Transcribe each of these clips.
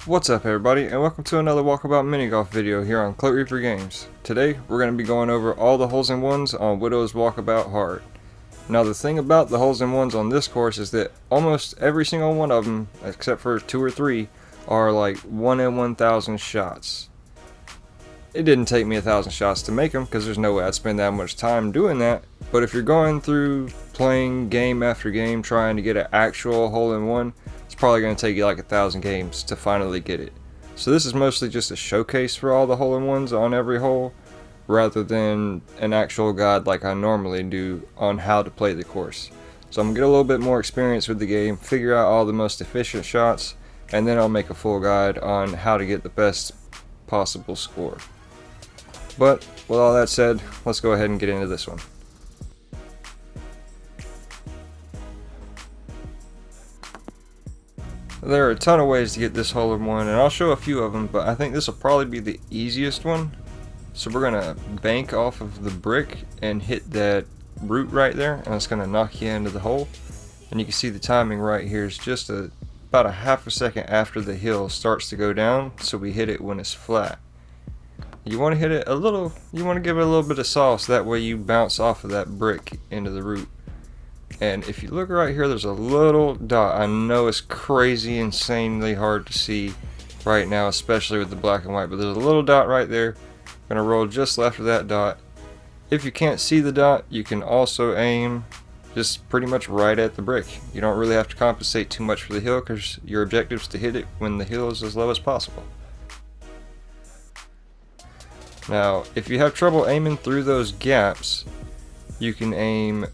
What's up everybody, and welcome to another Walkabout Minigolf video here on Cloak Reaper Games. Today we're going to be going over all the holes in ones on Widow's Walkabout Hard. Now the thing about the holes in ones on this course is that almost every single one of them, except for 2 or 3, are like 1 in 1,000 shots. It didn't take me 1,000 shots to make them because there's no way I'd spend that much time doing that, but if you're going through playing game after game trying to get an actual hole in one, it's probably going to take you like 1,000 games to finally get it. So this is mostly just a showcase for all the hole-in-ones on every hole, rather than an actual guide like I normally do on how to play the course. So I'm going to get a little bit more experience with the game, figure out all the most efficient shots, and then I'll make a full guide on how to get the best possible score. But with all that said, let's go ahead and get into this one. There are a ton of ways to get this hole-in-one, and I'll show a few of them, but I think this will probably be the easiest one. So we're going to bank off of the brick and hit that root right there, and it's going to knock you into the hole. And you can see the timing right here is just about a half a second after the hill starts to go down, so we hit it when it's flat. You want to hit it a little, you want to give it a little bit of sauce, that way you bounce off of that brick into the root. And if you look right here, there's a little dot. I know it's crazy, insanely hard to see right now, especially with the black and white, but there's a little dot right there. I'm going to roll just left of that dot. If you can't see the dot, you can also aim just pretty much right at the brick. You don't really have to compensate too much for the hill because your objective is to hit it when the hill is as low as possible. Now, if you have trouble aiming through those gaps, you can aim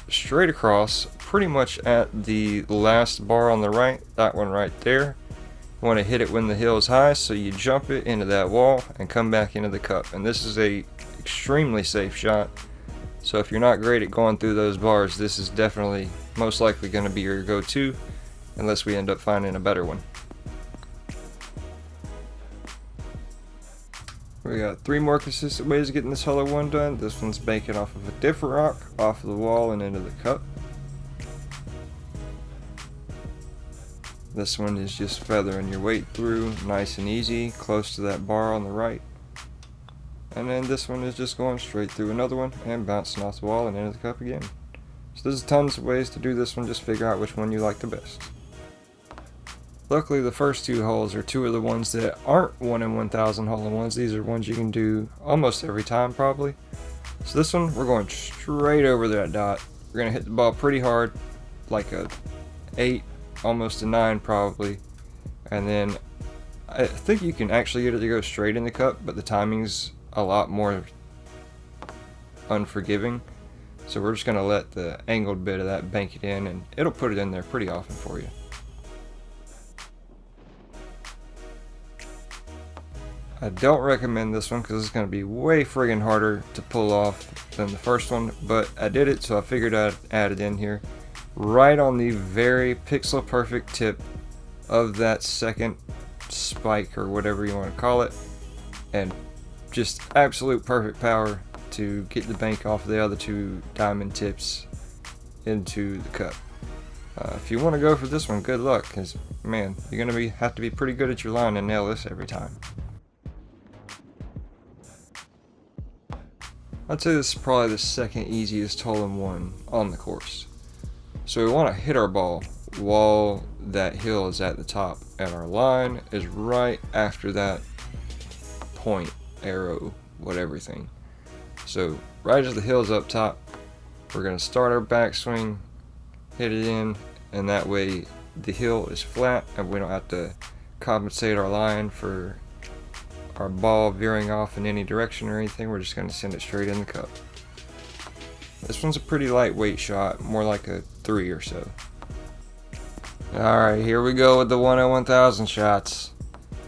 straight across pretty much at the last bar on the right, that one right there. You want to hit it when the hill is high, so you jump it into that wall and come back into the cup. And this is a extremely safe shot, so if you're not great at going through those bars, this is definitely most likely going to be your go-to unless we end up finding a better one. We got 3 more consistent ways of getting this hole-in-one done. This one's banking off of a different rock, off of the wall and into the cup. This one is just feathering your weight through, nice and easy, close to that bar on the right. And then this one is just going straight through another one and bouncing off the wall and into the cup again. So there's tons of ways to do this one, just figure out which one you like the best. Luckily the first 2 holes are 2 of the ones that aren't 1 in 1,000 hole-in-ones. These are ones you can do almost every time probably. So this one we're going straight over that dot. We're going to hit the ball pretty hard, like a 8, almost a 9 probably. And then I think you can actually get it to go straight in the cup, but the timing's a lot more unforgiving. So we're just going to let the angled bit of that bank it in, and it'll put it in there pretty often for you. I don't recommend this one because it's going to be way friggin' harder to pull off than the first one, but I did it, so I figured I'd add it in here. Right on the very pixel perfect tip of that second spike, or whatever you want to call it, and just absolute perfect power to get the bank off the other 2 diamond tips into the cup. If you want to go for this one, good luck, because man, you're going to have to be pretty good at your line and nail this every time. I'd say this is probably the second easiest hole-in-one on the course. So we want to hit our ball while that hill is at the top, and our line is right after that point, arrow, whatever thing. So right as the hill is up top, we're going to start our backswing, hit it in, and that way the hill is flat and we don't have to compensate our line for our ball veering off in any direction or anything. We're just going to send it straight in the cup. This one's a pretty lightweight shot, more like a 3 or so. Alright, here we go with the 1 in 1,000 shots.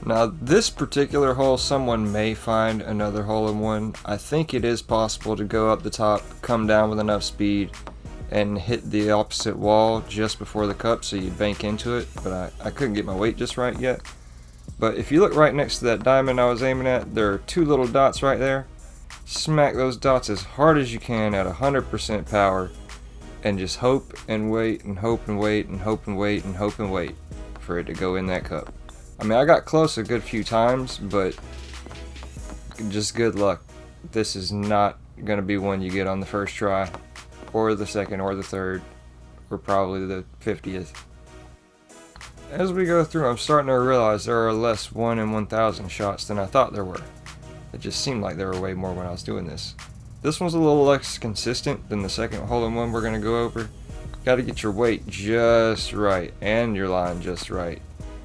Now this particular hole, someone may find another hole-in-one. I think it is possible to go up the top, come down with enough speed, and hit the opposite wall just before the cup so you bank into it, but I couldn't get my weight just right yet. But if you look right next to that diamond I was aiming at, there are 2 little dots right there. Smack those dots as hard as you can at 100% power, and just hope and wait and hope and wait and hope and wait and hope and wait for it to go in that cup. I mean, I got close a good few times, but just good luck. This is not going to be one you get on the first try, or the second, or the third, or probably the 50th. As we go through, I'm starting to realize there are less 1 in 1,000 shots than I thought there were. It just seemed like there were way more when I was doing this. This one's a little less consistent than the second hole-in-one we're going to go over. Got to get your weight just right, and your line just right.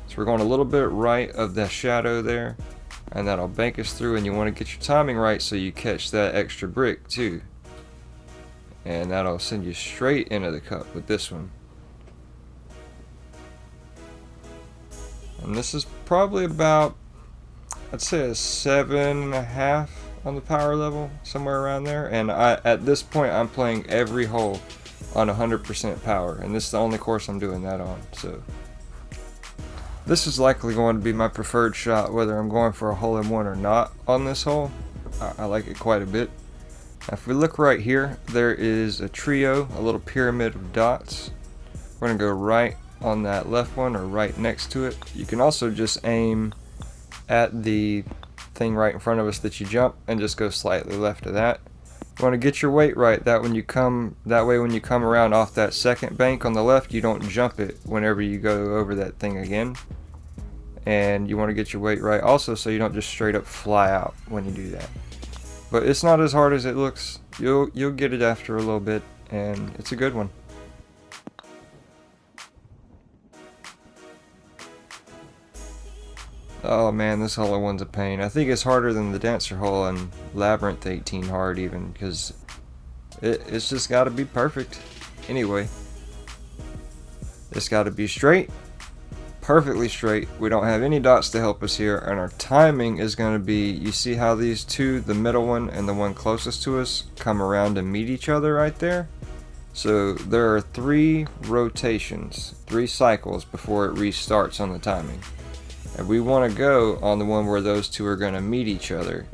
So we're going a little bit right of the shadow there, and that'll bank us through, and you want to get your timing right so you catch that extra brick too. And that'll send you straight into the cup with this one. And this is probably about, I'd say, a 7.5 on the power level, somewhere around there. And at this point, I'm playing every hole on 100% power, and this is the only course I'm doing that on. So this is likely going to be my preferred shot, whether I'm going for a hole-in-one or not on this hole. I like it quite a bit. Now, if we look right here, there is a trio, a little pyramid of dots. We're going to go right on that left one, or right next to it. You can also just aim at the thing right in front of us that you jump and just go slightly left of that. You want to get your weight right, that way when you come around off that second bank on the left, you don't jump it whenever you go over that thing again. And you want to get your weight right also, so you don't just straight up fly out when you do that. But it's not as hard as it looks. You'll get it after a little bit, and it's a good one. Oh man, this hole-in-one's a pain. I think it's harder than the dancer hole and Labyrinth 18 hard even, because it's just got to be perfect. Anyway, it's got to be straight, perfectly straight. We don't have any dots to help us here, and our timing is going to be, you see how these two, the middle one and the one closest to us, come around and meet each other right there? So there are 3 rotations, 3 cycles before it restarts on the timing. And we want to go on the one where those two are going to meet each other,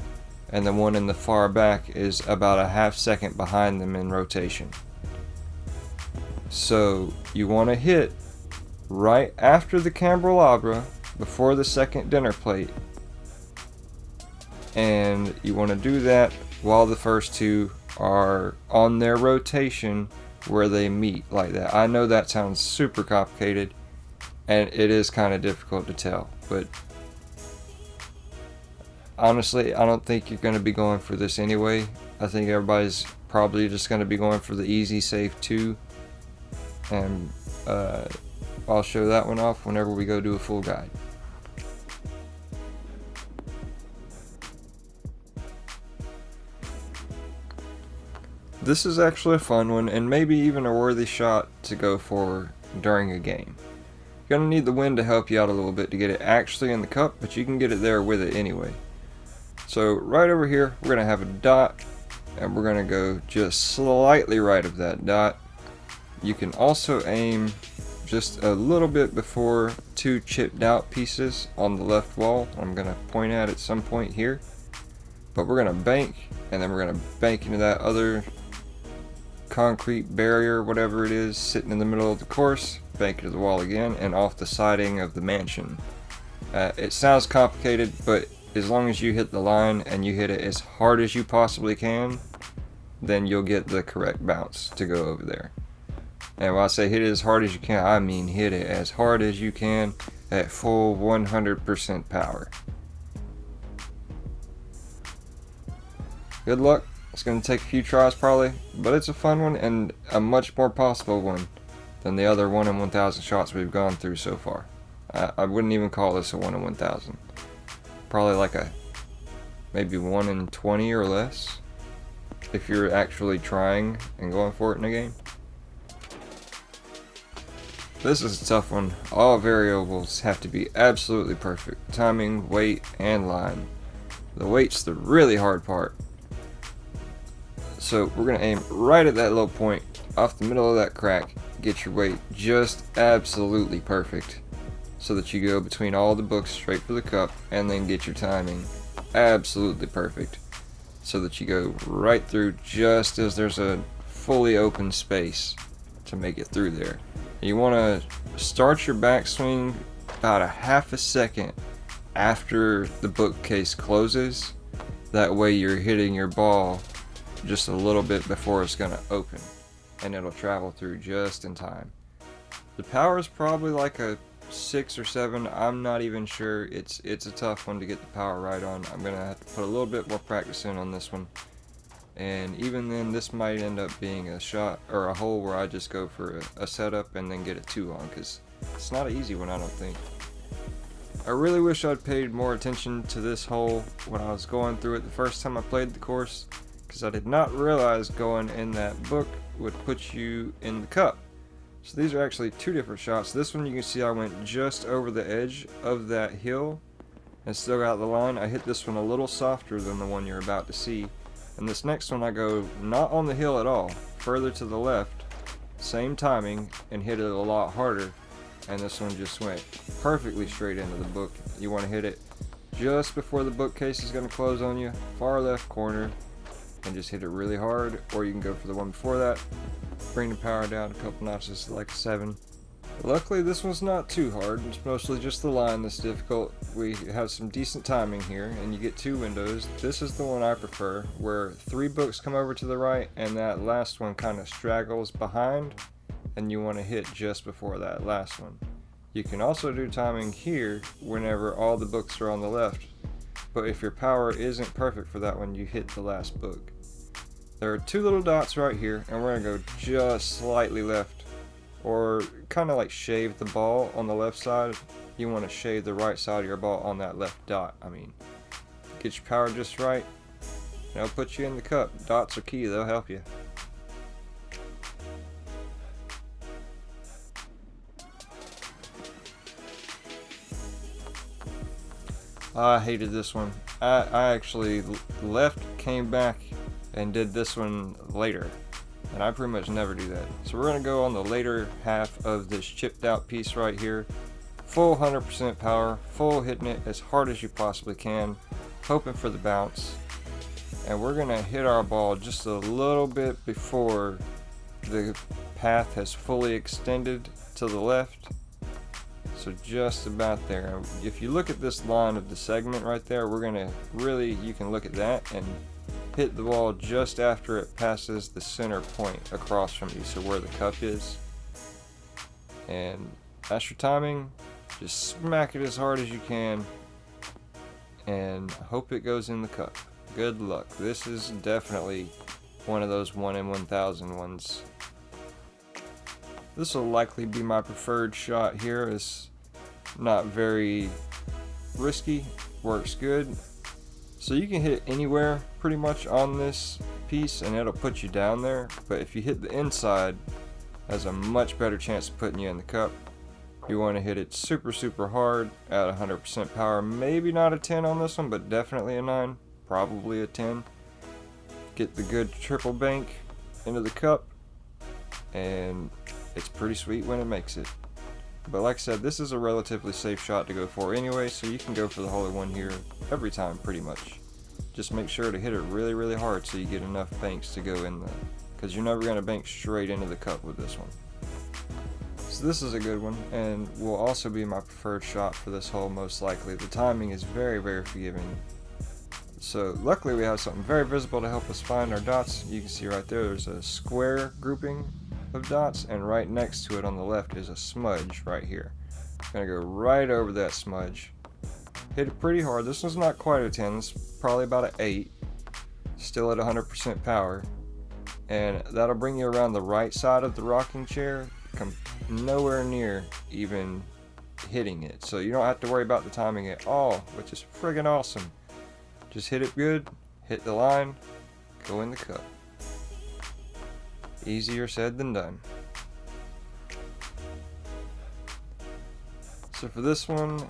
and the one in the far back is about a half second behind them in rotation. So you want to hit right after the candelabra, before the second dinner plate, and you want to do that while the first two are on their rotation where they meet like that. I know that sounds super complicated, and it is kind of difficult to tell, but honestly, I don't think you're going to be going for this anyway. I think everybody's probably just going to be going for the easy, safe 2, and I'll show that one off whenever we go do a full guide. This is actually a fun one, and maybe even a worthy shot to go for during a game. You're going to need the wind to help you out a little bit to get it actually in the cup, but you can get it there with it anyway. So right over here, we're going to have a dot, and we're going to go just slightly right of that dot. You can also aim just a little bit before 2 chipped out pieces on the left wall. I'm going to point at some point here, but we're going to bank, and then we're going to bank into that other concrete barrier, whatever it is, sitting in the middle of the course, bank into the wall again, and off the siding of the mansion. It sounds complicated, but as long as you hit the line and you hit it as hard as you possibly can, then you'll get the correct bounce to go over there. And when I say hit it as hard as you can, I mean hit it as hard as you can at full 100% power. Good luck. It's going to take a few tries probably, but it's a fun one and a much more possible one than the other 1 in 1,000 shots we've gone through so far. I wouldn't even call this a 1 in 1,000. Probably like a maybe 1 in 20 or less if you're actually trying and going for it in a game. This is a tough one. All variables have to be absolutely perfect. Timing, weight, and line. The weight's the really hard part. So we're going to aim right at that low point, off the middle of that crack, get your weight just absolutely perfect, so that you go between all the books straight for the cup, and then get your timing absolutely perfect, so that you go right through just as there's a fully open space to make it through there. You want to start your backswing about a half a second after the bookcase closes. That way you're hitting your ball just a little bit before it's going to open, and it'll travel through just in time. The power is probably like a 6 or 7. I'm not even sure. It's a tough one to get the power right on. I'm going to have to put a little bit more practice in on this one. And even then, this might end up being a shot or a hole where I just go for a setup and then get a 2 on, because it's not an easy one, I don't think. I really wish I'd paid more attention to this hole when I was going through it the first time I played the course, because I did not realize going in that book would put you in the cup. So these are actually 2 different shots. This one you can see I went just over the edge of that hill and still got the line. I hit this one a little softer than the one you're about to see. And this next one I go not on the hill at all, further to the left, same timing, and hit it a lot harder. And this one just went perfectly straight into the book. You want to hit it just before the bookcase is going to close on you, far left corner, and just hit it really hard. Or you can go for the one before that, bring the power down a couple notches to like a 7. Luckily this one's not too hard. It's mostly just the line that's difficult. We have some decent timing here, and you get 2 windows. This is the one I prefer, where 3 books come over to the right and that last one kind of straggles behind, and you want to hit just before that last one. You can also do timing here whenever all the books are on the left, but if your power isn't perfect for that one, you hit the last book. There are 2 little dots right here, and we're going to go just slightly left, or kind of like shave the ball on the left side. You want to shave the right side of your ball on that left dot. Get your power just right, and it'll put you in the cup. Dots are key, they'll help you. I hated this one. I actually left, came back, and did this one later. And I pretty much never do that. So we're going to go on the later half of this chipped out piece right here. Full 100% power, full hitting it as hard as you possibly can, hoping for the bounce. And we're going to hit our ball just a little bit before the path has fully extended to the left. So just about there. If you look at this line of the segment right there, we're going to really, you can look at that and hit the ball just after it passes the center point across from you, so where the cup is. And that's your timing. Just smack it as hard as you can and hope it goes in the cup. Good luck. This is definitely one of those 1 in 1,000 ones. This will likely be my preferred shot here. It's not very risky, works good. So you can hit anywhere pretty much on this piece and it'll put you down there, but if you hit the inside, it has a much better chance of putting you in the cup. You want to hit it super hard at 100% power. Maybe not a 10 on this one, but definitely a 9, probably a 10. Get the good triple bank into the cup, and it's pretty sweet when it makes it. But like I said, this is a relatively safe shot to go for anyway, so you can go for the hole in one here every time pretty much. Just make sure to hit it really hard so you get enough banks to go in there, because you're never going to bank straight into the cup with this one. So this is a good one, and will also be my preferred shot for this hole most likely. The timing is very forgiving. So luckily we have something very visible to help us find our dots. You can see right there, there's a square grouping of dots, and right next to it on the left is a smudge right here. I'm gonna go right over that smudge, hit it pretty hard. This one's not quite a 10, it's probably about an 8, still at 100% power, and that'll bring you around the right side of the rocking chair, come nowhere near even hitting it, so you don't have to worry about the timing at all, which is friggin' awesome. Just hit it good, hit the line, go in the cup. Easier said than done. So for this one,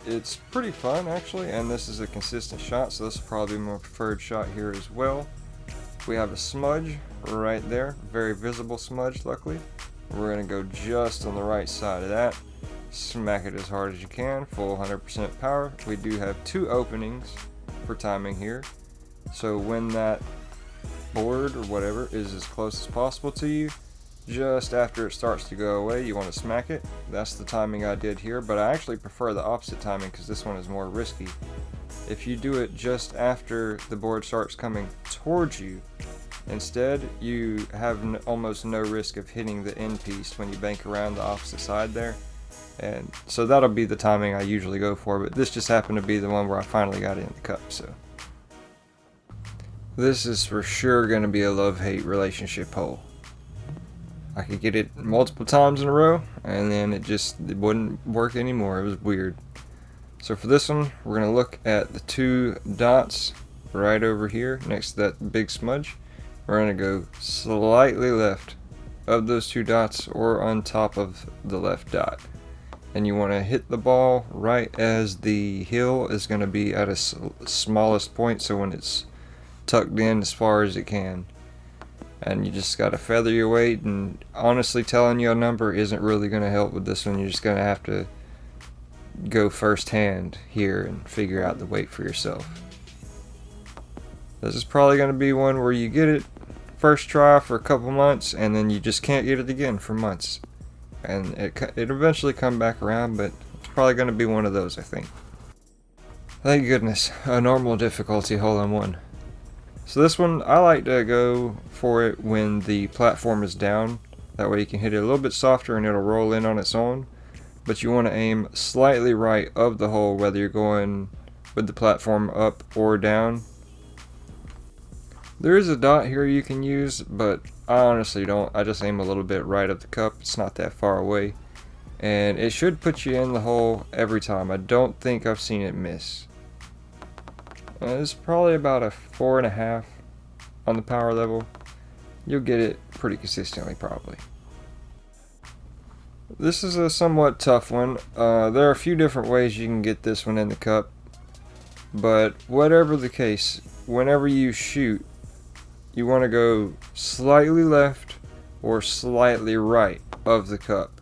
it's pretty fun actually, and this is a consistent shot, so this will probably be my preferred shot here as well. We have a smudge right there, very visible smudge luckily. We're going to go just on the right side of that, smack it as hard as you can, full 100% power. We do have 2 openings for timing here, so when that board or whatever is as close as possible to you, just after it starts to go away, you want to smack it. That's the timing I did here, but I actually prefer the opposite timing because this one is more risky. If you do it just after the board starts coming towards you, instead you have almost no risk of hitting the end piece when you bank around the opposite side there. And so that'll be the timing I usually go for, but this just happened to be the one where I finally got it in the cup. So this is for sure going to be a love-hate relationship hole. I could get it multiple times in a row, and then it wouldn't work anymore. It was weird. So for this one, we're going to look at the two dots right over here next to that big smudge. We're going to go slightly left of those two dots or on top of the left dot. And you want to hit the ball right as the hill is going to be at its smallest point, so when it's tucked in as far as it can. And you just got to feather your weight, and honestly telling you a number isn't really going to help with this one. You're just going to have to go first hand here and figure out the weight for yourself. This is probably going to be one where you get it first try for a couple months and then you just can't get it again for months. And it eventually come back around, but it's probably going to be one of those, I think. Thank goodness, a normal difficulty hole-in-one. So this one, I like to go for it when the platform is down. That way you can hit it a little bit softer and it'll roll in on its own. But you want to aim slightly right of the hole, whether you're going with the platform up or down. There is a dot here you can use, but I honestly don't. I just aim a little bit right of the cup. It's not that far away. And it should put you in the hole every time. I don't think I've seen it miss. It's probably about a 4.5 on the power level. You'll get it pretty consistently probably. This is a somewhat tough one. There are a few different ways you can get this one in the cup. But whatever the case, whenever you shoot, you want to go slightly left or slightly right of the cup.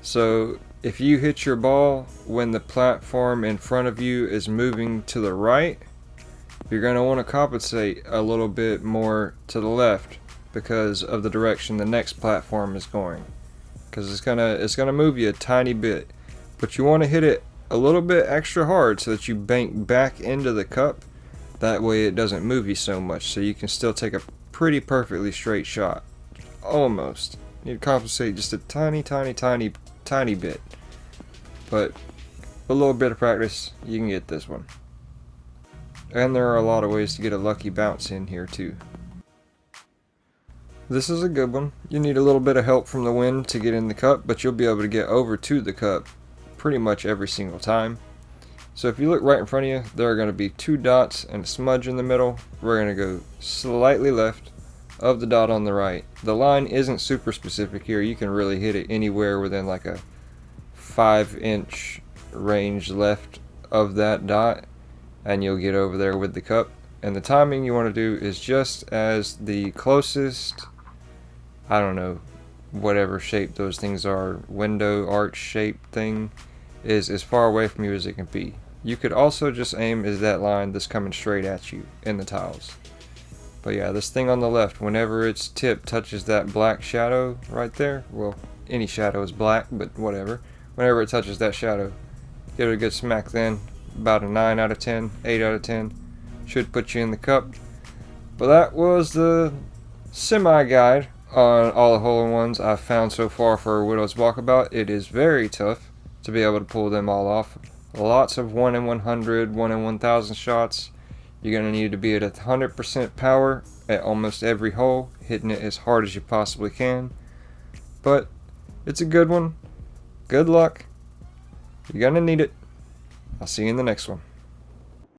So if you hit your ball when the platform in front of you is moving to the right, you're going to want to compensate a little bit more to the left because of the direction the next platform is going. Because it's gonna move you a tiny bit, but you want to hit it a little bit extra hard so that you bank back into the cup. That way it doesn't move you so much, so you can still take a pretty perfectly straight shot. Almost. You need to compensate just a tiny bit. But with a little bit of practice, you can get this one. And there are a lot of ways to get a lucky bounce in here too. This is a good one. You need a little bit of help from the wind to get in the cup, but you'll be able to get over to the cup pretty much every single time. So if you look right in front of you, there are going to be two dots and a smudge in the middle. We're going to go slightly left of the dot on the right. The line isn't super specific here. You can really hit it anywhere within like a 5-inch range left of that dot, and you'll get over there with the cup. And the timing you want to do is just as the closest, I don't know, whatever shape those things are, window arch shape thing, is as far away from you as it can be. You could also just aim as that line that's coming straight at you in the tiles. But yeah, this thing on the left, whenever its tip touches that black shadow right there, well, any shadow is black, but whatever. Whenever it touches that shadow, give it a good smack then. About a 9 out of 10, 8 out of 10. Should put you in the cup. But that was the semi-guide on all the hole-in-ones I've found so far for Widow's Walkabout. It is very tough to be able to pull them all off. Lots of 1 in 100, 1 in 1000 shots. You're going to need to be at 100% power at almost every hole, hitting it as hard as you possibly can. But it's a good one. Good luck. You're going to need it. I'll see you in the next one.